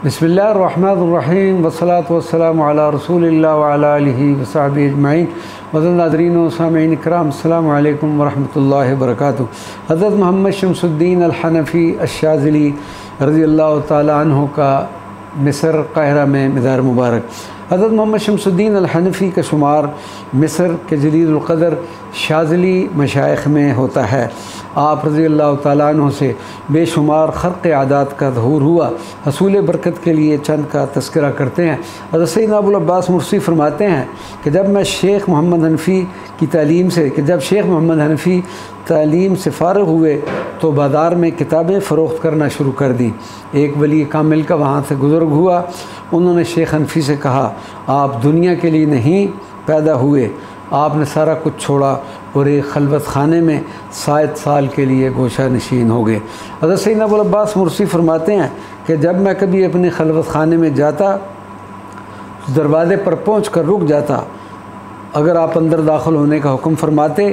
बिस्मिल्लाहिर्रहमानिर्रहीम वस्सलातु वस्सलामु अला रसूलिल्लाह व अला आलिहि व सहबिहि अजमईन। वज़न नाज़रीन व सामीईन इकराम, अस्सलामु अलैकुम व रहमतुल्लाहि व बरकातुहू। हज़रत मोहम्मद शम्सुद्दीन अल-हनफ़ी अश-शाज़िली रज़ियल्लाहु ताला अन्हु का मिस्र काहिरा में मज़ार मुबारक। हज़रत मोहम्मद शम्सुद्दीन अल-हनफ़ी का शुमार मिस्र के जलीलुल क़द्र शाज़िली मशाइख़ में होता है। आप रज़ियल्लाहु ताला अन्हु से बेशुमार ख़र्क़ आदात का ज़हूर हुआ। हसूल बरकत के लिए चंद का तज़किरा करते हैं। हज़रत सैयदना अबुल अब्बास मुर्सी फ़रमाते हैं कि जब शेख मोहम्मद हनफ़ी तालीम से फ़ारिग़ हुए तो बाज़ार में किताबें फ़रोख्त करना शुरू कर दी। एक वली कामिल का वहाँ से गुज़र हुआ। उन्होंने शेख हनफ़ी से कहा, आप दुनिया के लिए नहीं पैदा हुए, आपने सारा कुछ छोड़ा और एक खलवत खाने में 60 साल के लिए गोशा नशीन हो गए। हज़रत सैयदना अबुल अब्बास मुर्सी फ़रमाते हैं कि जब मैं कभी अपने खलवत खाने में जाता, दरवाज़े पर पहुँच कर रुक जाता। अगर आप अंदर दाखिल होने का हुक्म फरमाते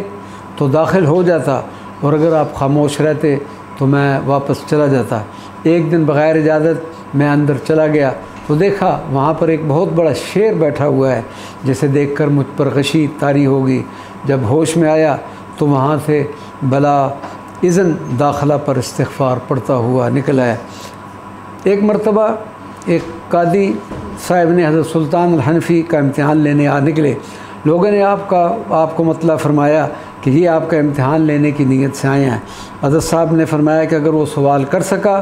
तो दाखिल हो जाता, और अगर आप खामोश रहते तो मैं वापस चला जाता। एक दिन बग़ैर इजाज़त मैं अंदर चला गया तो देखा वहाँ पर एक बहुत बड़ा शेर बैठा हुआ है, जिसे देखकर मुझ पर गशी तारी होगी। जब होश में आया तो वहाँ से बला इज़न दाखिला पर इस्तिग़फ़ार पढ़ता हुआ निकल आया। एक मरतबा एक कादी साहब ने हज़रत सुल्तान अल-हनफ़ी का इम्तिहान लेने आ निकले। लोगों ने आपको मतलब फ़रमाया कि ये आपका इम्तिहान लेने की नीयत से आए हैं। हज़रत साहब ने फ़रमाया कि अगर वो सवाल कर सका।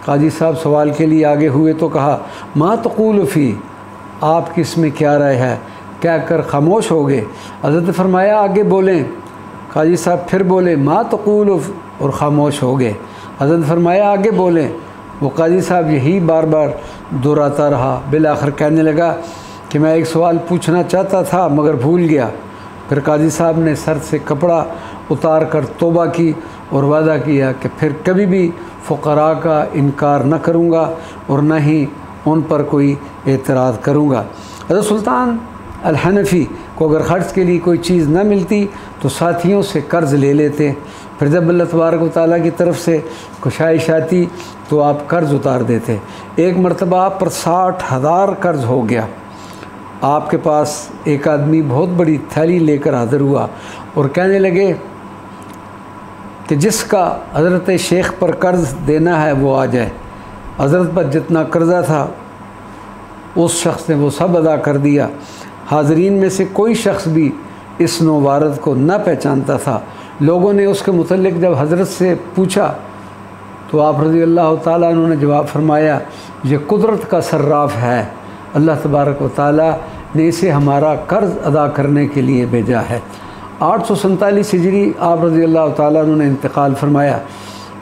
काजी साहब सवाल के लिए आगे हुए तो कहा, मा तक़ूलु फ़ी, आपकी इसमें क्या राय है? क्या कर खामोश हो गए। हज़रत ने फ़रमाया आगे बोलें। काजी साहब फिर बोले, मा तक़ूलु, और ख़ामोश हो गए। हज़रत ने फ़रमाया आगे बोलें। वो काजी साहब यही बार बार दोहराता रहा। बिल आखिर कहने लगा कि मैं एक सवाल पूछना चाहता था मगर भूल गया। फिर काजी साहब ने सर से कपड़ा उतार कर तौबा की और वादा किया कि फिर कभी भी फ़ुक़रा का इनकार न करूँगा और न ही उन पर कोई एतराज़ करूँगा। हज़रत सुल्तान अल-हनफ़ी को अगर ख़र्च के लिए कोई चीज़ न मिलती तो साथियों से कर्ज़ ले लेते। फिर जब अल्लाह तबारक व तआला की तरफ से कुशाइश आती तो आप कर्ज़ उतार देते। एक मरतबा आप पर 60,000 कर्ज़ हो गया। आपके पास एक आदमी बहुत बड़ी थैली लेकर हाज़िर हुआ और कहने लगे कि जिसका हज़रत शेख पर कर्ज़ देना है वो आ जाए। हज़रत पर जितना कर्ज़ा था उस शख्स ने वो सब अदा कर दिया। हाज़रीन में से कोई शख्स भी इस नौवारद को न पहचानता था। लोगों ने उसके मुतल्लिक़ जब हज़रत से पूछा तो आप रज़ियल्लाहु ताला अन्हु ने जवाब फरमाया, ये कुदरत का सर्राफ़ है। अल्लाह तबारक व तआला ने इसे हमारा कर्ज़ अदा करने के लिए भेजा है। 847 हिजरी आप रज़ियल्लाहु ताला अन्हु ने इंतकाल फरमाया।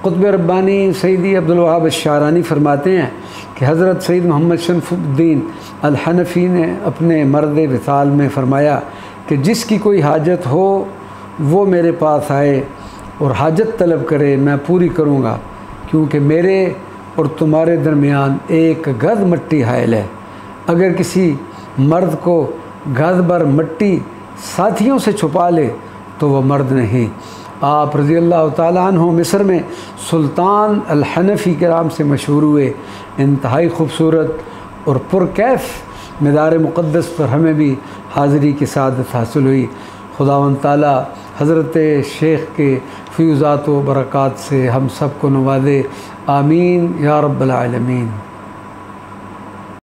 क़ुत्ब रब्बानी सैयदी अब्दुल वहाब अश-शारानी फरमाते हैं कि हज़रत सैयद मोहम्मद शम्सुद्दीन अल-हनफ़ी ने अपने मर्द विसाल में फ़रमाया कि जिसकी कोई हाजत हो वो मेरे पास आए और हाजत तलब करे, मैं पूरी करूँगा, क्योंकि मेरे और तुम्हारे दरमियान एक गज़ मट्टी हाइल है। अगर किसी मर्द को गज़ भर मट्टी साथियों से छुपा ले तो वह मर्द नहीं। आप रज़ियल्लाहु ताला अन्हु मिस्र में सुल्तान अल-हनफ़ी के नाम से मशहूर हुए। इंतहाई खूबसूरत और पुरकैफ़ मज़ार मुक़द्दस पर हमें भी हाज़िरी की सआदत हासिल हुई। खुदावंद ताला हज़रत शेख के फ़ैज़ात व बरक़ात से हम सब को नवाज़े। आमीन या रब्बल आलमीन।